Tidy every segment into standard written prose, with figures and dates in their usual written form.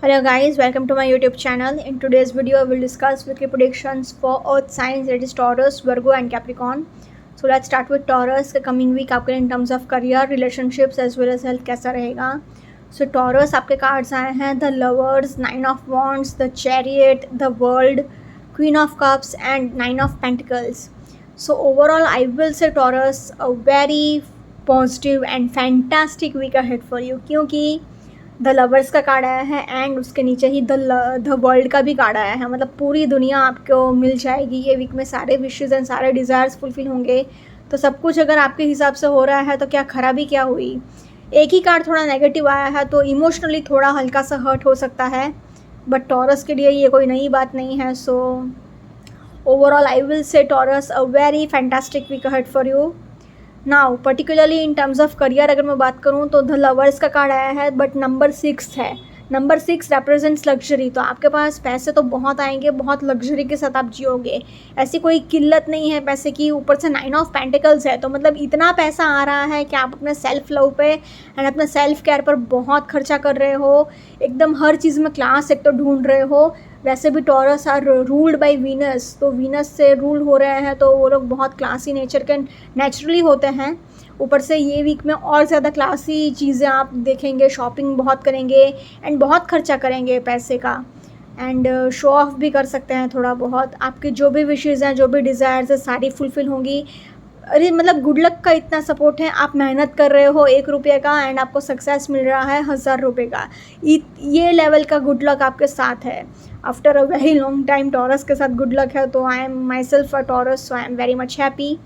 Hello guys, welcome to my YouTube channel. In today's video, I will discuss weekly predictions for Earth signs, that is Taurus, Virgo and Capricorn. So let's start with Taurus. The coming week आपके in terms of career, relationships as well as health कैसा रहेगा. So Taurus आपके cards आए हैं The Lovers, Nine of Wands, The Chariot, The World, Queen of Cups and Nine of Pentacles. So overall, I will say Taurus, a very positive and fantastic week ahead for you, क्योंकि the lovers का card आया है and उसके नीचे ही the world का भी card आया है. मतलब पूरी दुनिया आपको मिल जाएगी ये वीक में. सारे विशेज़ एंड सारे डिज़ायर्स फुलफिल होंगे. तो सब कुछ अगर आपके हिसाब से हो रहा है तो क्या खराबी क्या हुई. एक ही कार्ड थोड़ा नेगेटिव आया है तो इमोशनली थोड़ा हल्का सा हर्ट हो सकता है, बट टॉरस के लिए ये कोई नई बात नहीं है. So overall I will say Taurus a very fantastic week ahead for you. Now particularly in terms of career अगर मैं बात करूँ तो द लवर्स का कार्ड आया है, बट नंबर 6 है. Number 6 represents luxury. तो आपके पास पैसे तो बहुत आएंगे, बहुत लग्जरी के साथ आप जियोगे. ऐसी कोई किल्लत नहीं है पैसे की. ऊपर से 9 ऑफ पेंटिकल्स है, तो मतलब इतना पैसा आ रहा है कि आप अपने सेल्फ लव पे एंड अपने सेल्फ केयर पर बहुत खर्चा कर रहे हो. एकदम हर चीज़ में क्लास एक तो ढूंढ रहे हो. वैसे भी Taurus are ruled by Venus, तो वीनस से रूल हो रहे हैं तो वो लोग बहुत क्लासी नेचर के नेचुरली होते हैं. ऊपर से ये वीक में और ज़्यादा क्लासी चीज़ें आप देखेंगे. शॉपिंग बहुत करेंगे एंड बहुत खर्चा करेंगे पैसे का. एंड शो ऑफ भी कर सकते हैं थोड़ा बहुत. आपके जो भी विशेज़ हैं, जो भी डिज़ायर्स है, सारी फुलफ़िल होंगी. अरे मतलब गुड लक का इतना सपोर्ट है. आप मेहनत कर रहे हो 1 रुपये का एंड आपको सक्सेस मिल रहा है 1000 रुपये का. ये लेवल का गुड लक आपके साथ है. After a very long time taurus के साथ गुड लक है, तो I am my self a Taurus, so I am very much happy.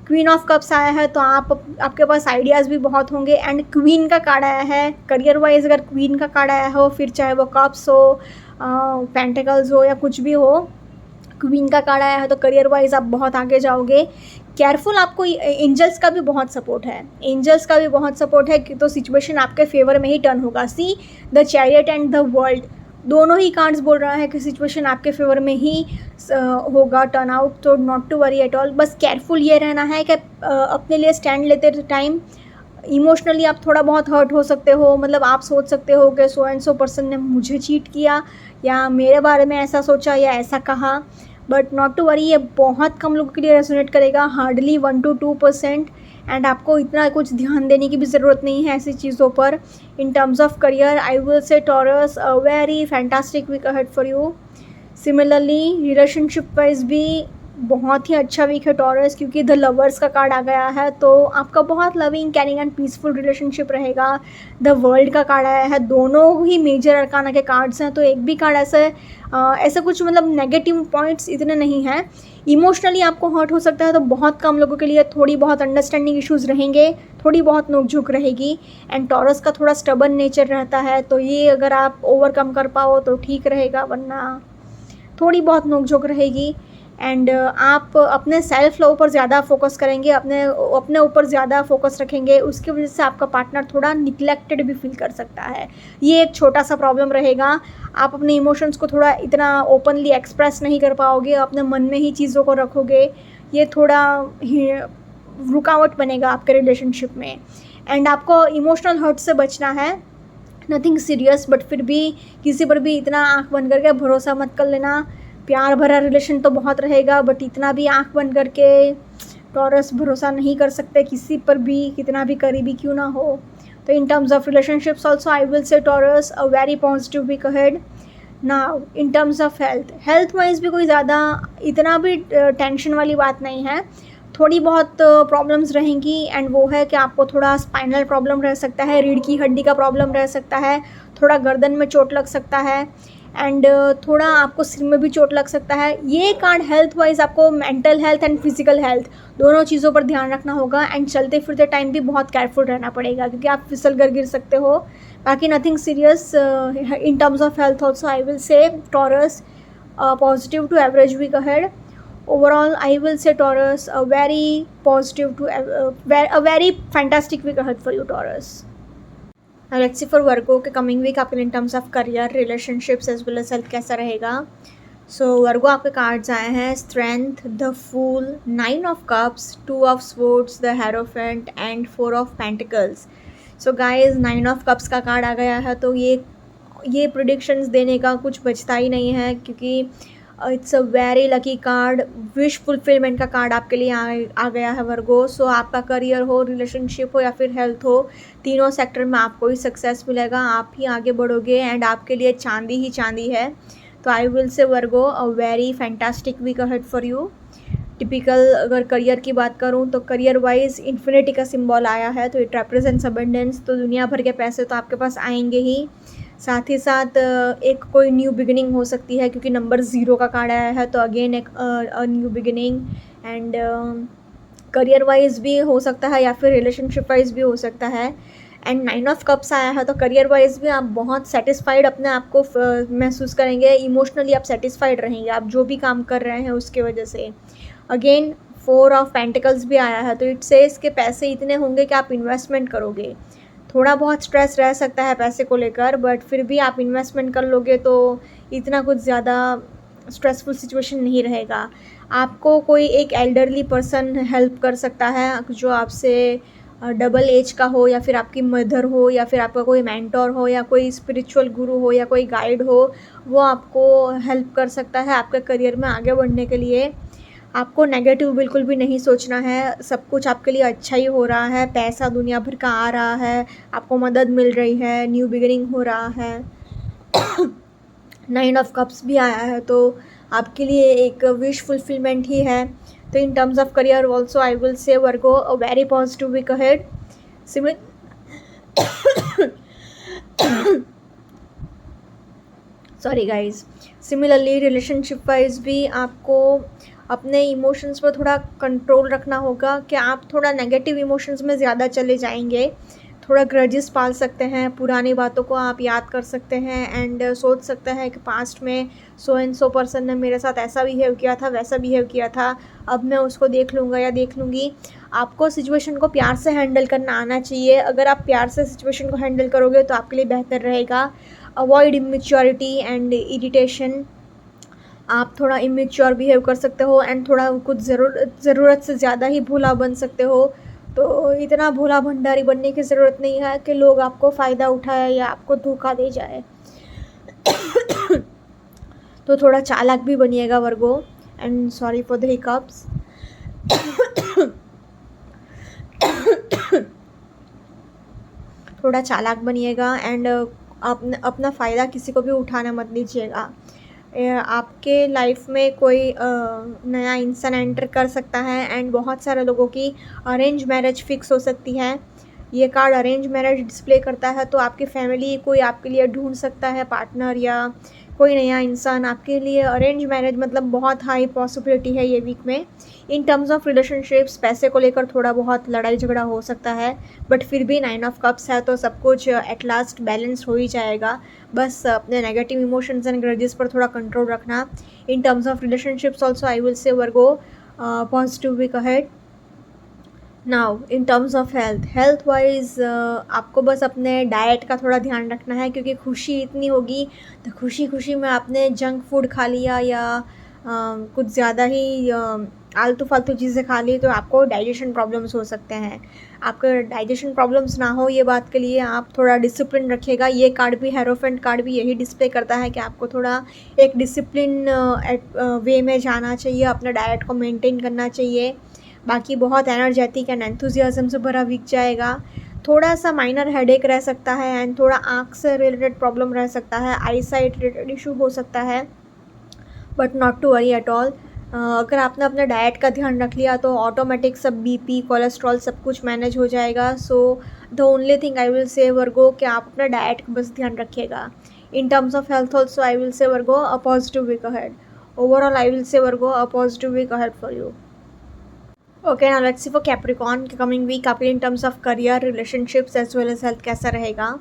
Queen of cups आया है तो आपके पास आइडियाज़ भी बहुत होंगे. एंड क्वीन का कार्ड आया है. करियर वाइज अगर क्वीन का कार्ड आया हो, फिर चाहे वो कप्स हो, पेंटिकल्स हो या कुछ भी हो, क्वीन का कार्ड आया है तो करियर वाइज आप बहुत आगे जाओगे. केयरफुल. आपको एंजल्स का भी बहुत सपोर्ट है. एंजल्स का भी बहुत सपोर्ट है कि तो सिचुएशन आपके फेवर में ही टर्न होगा. See the chariot and the world, दोनों ही कार्ड्स बोल रहा है कि सिचुएशन आपके फेवर में ही होगा टर्न आउट. तो not to worry at all. बस केयरफुल ये रहना है कि अपने लिए स्टैंड लेते टाइम इमोशनली आप थोड़ा बहुत हर्ट हो सकते हो. मतलब आप सोच सकते हो कि सो एंड सो पर्सन ने मुझे चीट किया या मेरे बारे में ऐसा सोचा या ऐसा कहा. बट नॉट टू वरी, ये बहुत कम लोगों के लिए रेजोनेट करेगा. Hardly 1 to 2%. एंड आपको इतना कुछ ध्यान देने की भी ज़रूरत नहीं है ऐसी चीज़ों पर. In terms of career I will say Taurus a very fantastic week ahead for you. Similarly relationship wise भी बहुत ही अच्छा वीक है टॉरस, क्योंकि द लवर्स का कार्ड आ गया है तो आपका बहुत loving, caring and peaceful relationship रहेगा. द वर्ल्ड का कार्ड आया है. दोनों ही मेजर अरकाना के कार्ड्स हैं, तो एक भी कार्ड ऐसा कुछ मतलब नेगेटिव पॉइंट्स इतने नहीं हैं. इमोशनली आपको हर्ट हो सकता है तो बहुत कम लोगों के लिए थोड़ी बहुत अंडरस्टैंडिंग इश्यूज़ रहेंगे, थोड़ी बहुत नोकझोंक रहेगी. एंड टॉरस का थोड़ा स्टबन नेचर रहता है, तो ये अगर आप ओवरकम कर पाओ तो ठीक रहेगा, वरना थोड़ी बहुत नोकझोंक रहेगी. एंड आप अपने सेल्फ लव पर ज़्यादा फोकस करेंगे, अपने ऊपर ज़्यादा फोकस रखेंगे. उसकी वजह से आपका पार्टनर थोड़ा निग्लेक्टेड भी फील कर सकता है. ये एक छोटा सा प्रॉब्लम रहेगा. आप अपने इमोशंस को थोड़ा इतना ओपनली एक्सप्रेस नहीं कर पाओगे, अपने मन में ही चीज़ों को रखोगे. ये थोड़ा रुकावट बनेगा आपके रिलेशनशिप में. एंड आपको इमोशनल हर्ट से बचना है. नथिंग सीरियस, बट फिर भी किसी पर भी इतना आँख बंद करके भरोसा मत कर लेना. प्यार भरा रिलेशन तो बहुत रहेगा, बट इतना भी आँख बंद करके टॉरस भरोसा नहीं कर सकते किसी पर भी, कितना भी करीबी क्यों ना हो. तो in terms of relationships also I will say Taurus a very positive week ahead. Now in terms of health wise भी कोई ज़्यादा इतना भी टेंशन वाली बात नहीं है. थोड़ी बहुत प्रॉब्लम्स रहेंगी. एंड वो है कि आपको थोड़ा स्पाइनल प्रॉब्लम रह सकता है, रीढ़ की हड्डी का प्रॉब्लम रह सकता है, थोड़ा गर्दन में चोट लग सकता है. एंड थोड़ा आपको सिर में भी चोट लग सकता है. ये कार्ड हेल्थ वाइज आपको mental health and physical health दोनों चीज़ों पर ध्यान रखना होगा. एंड चलते फिरते टाइम भी बहुत केयरफुल रहना पड़ेगा, क्योंकि आप फिसल कर गिर सकते हो. बाकी nothing serious. In terms of health also I will say Taurus positive to average week ahead. Overall, I will say Taurus, a very positive to a very fantastic week ahead for you, Taurus. Now let's see for Virgo के coming week आपके in terms of career, relationships as well as health कैसा रहेगा. So Virgo आपके cards आए हैं Strength, The Fool, 9 of Cups, 2 of Swords, The Hierophant and 4 of Pentacles. So guys, 9 of Cups का card आ गया है, तो ये ये प्रिडिक्शंस देने का कुछ बचता ही नहीं है, क्योंकि it's a very lucky card, wish fulfilment का कार्ड आपके लिए आ गया है वर्गो। सो आपका करियर हो, रिलेशनशिप हो या फिर हेल्थ हो, तीनों सेक्टर में आपको ही सक्सेस मिलेगा, आप ही आगे बढ़ोगे एंड आपके लिए चांदी ही चांदी है। तो I will say Virgo a very fantastic week ahead for you. Typical अगर करियर की बात करूं तो करियर वाइज इन्फिनिटी का सिंबल आया है, तो इट रिप्रेजेंट्स अबंडेंस, तो दुनिया भर के पैसे तो आपके पास आएंगे ही। साथ ही साथ एक कोई न्यू बिगिनिंग हो सकती है, क्योंकि नंबर 0 का कार्ड आया है, तो अगेन एक new beginning. And career wise भी हो सकता है या फिर रिलेशनशिप वाइज भी हो सकता है। एंड 9 ऑफ कप्स आया है, तो करियर वाइज भी आप बहुत सेटिस्फाइड अपने आप को महसूस करेंगे, इमोशनली आप सेटिस्फाइड रहेंगे आप जो भी काम कर रहे हैं उसके वजह से। अगेन 4 ऑफ पेंटिकल्स भी आया है, तो इट सेज के पैसे इतने होंगे कि आप इन्वेस्टमेंट करोगे। थोड़ा बहुत स्ट्रेस रह सकता है पैसे को लेकर, बट फिर भी आप इन्वेस्टमेंट कर लोगे तो इतना कुछ ज़्यादा स्ट्रेसफुल सिचुएशन नहीं रहेगा। आपको कोई एक एल्डरली पर्सन हेल्प कर सकता है जो आपसे डबल एज का हो, या फिर आपकी मदर हो, या फिर आपका कोई मेंटोर हो, या कोई स्पिरिचुअल गुरु हो, या कोई गाइड हो, वो आपको हेल्प कर सकता है आपके करियर में आगे बढ़ने के लिए। आपको नेगेटिव बिल्कुल भी नहीं सोचना है, सब कुछ आपके लिए अच्छा ही हो रहा है, पैसा दुनिया भर का आ रहा है, आपको मदद मिल रही है, न्यू बिगिनिंग हो रहा है। 9 ऑफ कप्स भी आया है, तो आपके लिए एक विश फुलफिलमेंट ही है। तो in terms of career also I will say Virgo a very positive week ahead. Sorry guys. Similarly relationship wise भी आपको अपने इमोशंस पर थोड़ा कंट्रोल रखना होगा, कि आप थोड़ा नेगेटिव इमोशंस में ज़्यादा चले जाएंगे, थोड़ा ग्रजेस पाल सकते हैं, पुरानी बातों को आप याद कर सकते हैं एंड सोच सकते हैं कि पास्ट में सो एंड सो पर्सन ने मेरे साथ ऐसा बिहेव किया था, वैसा बिहेव किया था, अब मैं उसको देख लूँगा या देख लूँगी। आपको सिचुएशन को प्यार से हैंडल करना आना चाहिए, अगर आप प्यार से सिचुएशन को हैंडल करोगे तो आपके लिए बेहतर रहेगा। अवॉइड इमेच्योरिटी एंड इरिटेशन, आप थोड़ा इमेच्योर बिहेव कर सकते हो एंड थोड़ा कुछ ज़रूरत से ज़्यादा ही भोला बन सकते हो, तो इतना भोला भंडारी बनने की ज़रूरत नहीं है कि लोग आपको फ़ायदा उठाए या आपको धोखा दे जाए। तो थोड़ा चालाक भी बनिएगा Virgo, and sorry for the hiccups. थोड़ा चालाक बनिएगा एंड अपना फ़ायदा किसी को भी उठाना मत दीजिएगा। आपके लाइफ में कोई नया इंसान एंटर कर सकता है एंड बहुत सारे लोगों की अरेंज मैरिज फिक्स हो सकती है। ये कार्ड अरेंज मैरिज डिस्प्ले करता है, तो आपकी फैमिली कोई आपके लिए ढूंढ सकता है पार्टनर, या कोई नया इंसान आपके लिए अरेंज मैरिज, मतलब बहुत हाई पॉसिबिलिटी है ये वीक में। इन टर्म्स ऑफ रिलेशनशिप्स पैसे को लेकर थोड़ा बहुत लड़ाई झगड़ा हो सकता है, बट फिर भी 9 ऑफ कप्स है, तो सब कुछ एट लास्ट बैलेंस हो ही जाएगा। बस अपने नेगेटिव इमोशंस एंड ग्रजेस पर थोड़ा कंट्रोल रखना। In terms of relationships also I will say Virgo positive week ahead. Now in terms of health wise आपको बस अपने डाइट का थोड़ा ध्यान रखना है, क्योंकि खुशी इतनी होगी तो खुशी में आपने जंक फूड खा लिया या कुछ ज़्यादा ही आलतू फालतू चीज़ें खा ली, तो आपको डाइजेशन प्रॉब्लम्स हो सकते हैं। आपके डाइजेशन प्रॉब्लम्स ना हो, ये बात के लिए आप थोड़ा डिसिप्लिन रखिएगा। ये कार्ड भी, हेरोफेंट कार्ड भी यही डिस्प्ले करता है कि आपको थोड़ा एक डिसिप्लिन वे में जाना चाहिए, अपना डाइट को मेंटेन करना चाहिए। बाकी बहुत एनर्जेटिक एंड एंथुजियाज्म से भरा वीक जाएगा। थोड़ा सा माइनर हेडेक रह सकता है एंड थोड़ा आँख से रिलेटेड प्रॉब्लम रह सकता है, आई साइट रिलेटेड इशू हो सकता है, but not to worry at all. अगर आपने अपने डाइट का ध्यान रख लिया तो ऑटोमेटिक सब बीपी, कोलेस्ट्रॉल सब कुछ मैनेज हो जाएगा। So the only thing I will say Virgo कि आप अपना डाइट का बस ध्यान रखिएगा। In terms of health also I will say Virgo a positive week ahead. Overall I will say Virgo a positive week ahead for you. Okay, now let's see for Capricorn के coming week आपके in terms of career, relationships as well as health कैसा रहेगा।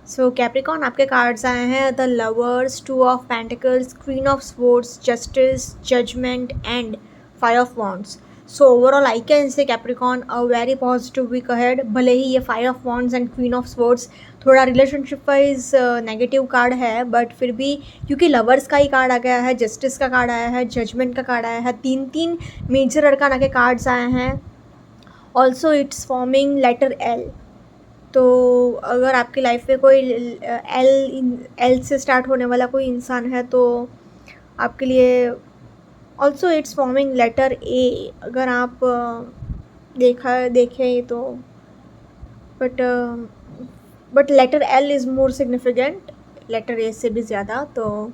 So Capricorn आपके cards आए हैं the lovers, 2 of pentacles, queen of swords, justice, judgement and 5 of wands. So overall I can say Capricorn a very positive week ahead. भले ही ये 5 of wands and queen of swords थोड़ा relationship wise negative card है, but फिर भी क्योंकि lovers का ही card आ गया है, जस्टिस का कार्ड आया है, जजमेंट का कार्ड आया है, 3 मेजर अरकाना के कार्ड्स आए हैं। Also it's forming letter L. तो अगर आपकी लाइफ में कोई एल से स्टार्ट होने वाला कोई इंसान है तो आपके लिए also it's forming letter A, अगर आप देखें तो but letter L is more significant letter A से भी ज़्यादा। तो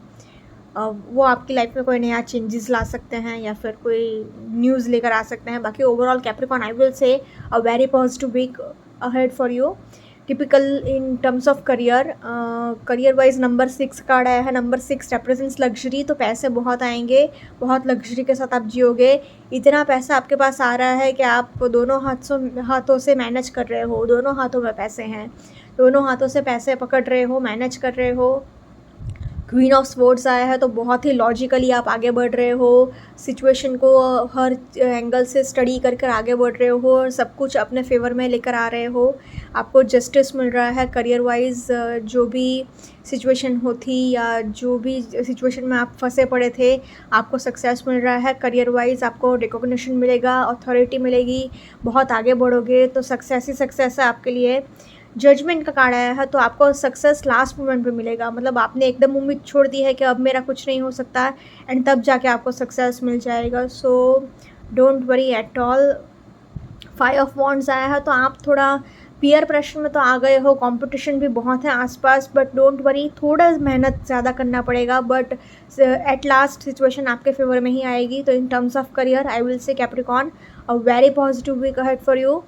वो आपकी लाइफ में कोई नया चेंजेस ला सकते हैं या फिर कोई न्यूज़ लेकर आ सकते हैं। बाकी overall Capricorn I will say a very positive week ahead for you. Typical in terms of career wise number 6 card आया है। नंबर 6 रिप्रेजेंट्स लग्जरी, तो पैसे बहुत आएंगे, बहुत लग्जरी के साथ आप जियोगे। इतना पैसा आपके पास आ रहा है कि आप दोनों हाथों से मैनेज कर रहे हो, दोनों हाथों में पैसे हैं, दोनों हाथों से पैसे पकड़ रहे हो, मैनेज कर रहे हो। क्वीन ऑफ स्वॉर्ड्स आया है, तो बहुत ही लॉजिकली आप आगे बढ़ रहे हो, सिचुएशन को हर एंगल से स्टडी कर कर आगे बढ़ रहे हो और सब कुछ अपने फेवर में लेकर आ रहे हो। आपको जस्टिस मिल रहा है करियर वाइज। जो भी सिचुएशन होती या जो भी सिचुएशन में आप फंसे पड़े थे, आपको सक्सेस मिल रहा है करियर वाइज। आपको रिकॉग्निशन मिलेगा, अथॉरिटी मिलेगी, बहुत आगे बढ़ोगे, तो सक्सेस ही सक्सेस है आपके लिए। जजमेंट का कार्ड आया है, तो आपको सक्सेस लास्ट मोमेंट पे मिलेगा, मतलब आपने एकदम उम्मीद छोड़ दी है कि अब मेरा कुछ नहीं हो सकता है, एंड तब जाके आपको सक्सेस मिल जाएगा। So don't worry at all. 5 of wands आया है, तो आप थोड़ा पीयर प्रेशर में तो आ गए हो, कंपटीशन भी बहुत है आसपास, बट डोंट वरी, थोड़ा मेहनत ज़्यादा करना पड़ेगा, बट एट लास्ट सिचुएशन आपके फेवर में ही आएगी। तो in terms of career I will say Capricorn a very positive week ahead for you.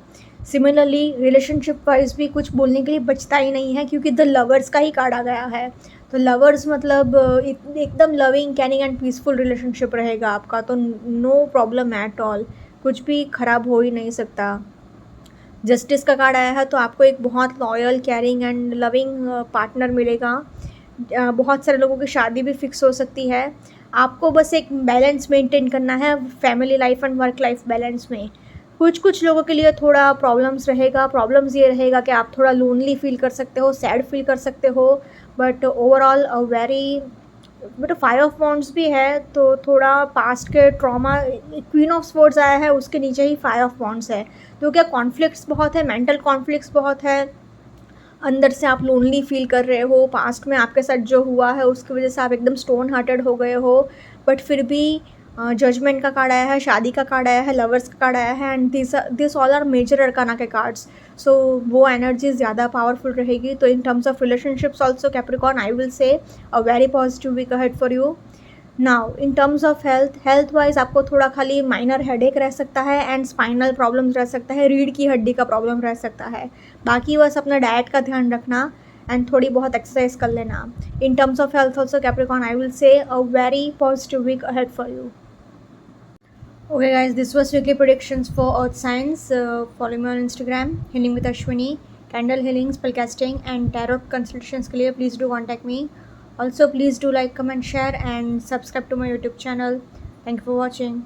Similarly relationship wise भी कुछ बोलने के लिए बचता ही नहीं है, क्योंकि द लवर्स का ही कार्ड आ गया है। तो लवर्स मतलब एकदम loving, caring and peaceful relationship रहेगा आपका, तो नो प्रॉब्लम एट ऑल, कुछ भी ख़राब हो ही नहीं सकता। जस्टिस का कार्ड आया है, तो आपको एक बहुत loyal, carrying and loving partner मिलेगा। बहुत सारे लोगों की शादी भी फिक्स हो सकती है। आपको बस एक बैलेंस मेंटेन करना है family life and work life balance में। कुछ लोगों के लिए थोड़ा प्रॉब्लम्स रहेगा। प्रॉब्लम्स ये रहेगा कि आप थोड़ा लोनली फील कर सकते हो, सैड फील कर सकते हो, but overall but 5 of wands भी है, तो थोड़ा पास्ट के ट्रॉमा, क्वीन ऑफ स्वॉर्ड्स आया है, उसके नीचे ही 5 ऑफ वॉन्ड्स है। तो क्या कॉन्फ्लिक्ट्स बहुत है, मेंटल कॉन्फ्लिक्ट्स बहुत है, अंदर से आप लोनली फील कर रहे हो, पास्ट में आपके साथ जो हुआ है उसकी वजह से आप एकदम स्टोन हार्टेड हो गए हो, बट फिर भी जजमेंट का कार्ड आया है, शादी का कार्ड आया है, लवर्स का कार्ड आया है, and this all are major arcana के कार्ड्स। सो वो एनर्जी ज़्यादा पावरफुल रहेगी। तो in terms of relationships also Capricorn I will say a very positive week ahead for you. Now in terms of health wise आपको थोड़ा खाली minor headache रह सकता है एंड स्पाइनल प्रॉब्लम्स रह सकता है, रीढ़ की हड्डी का प्रॉब्लम रह सकता है। बाकी बस अपना डाइट का ध्यान रखना एंड थोड़ी बहुत एक्सरसाइज कर लेना। In terms of health also Capricorn I will say a very positive week ahead for you. Okay guys, this was weekly predictions for earth signs. Follow me on Instagram, healing with Ashwini, candle healing, spellcasting and tarot consultations के लिए please do contact me. Also please do like, comment, share and subscribe to my YouTube channel. Thank you for watching.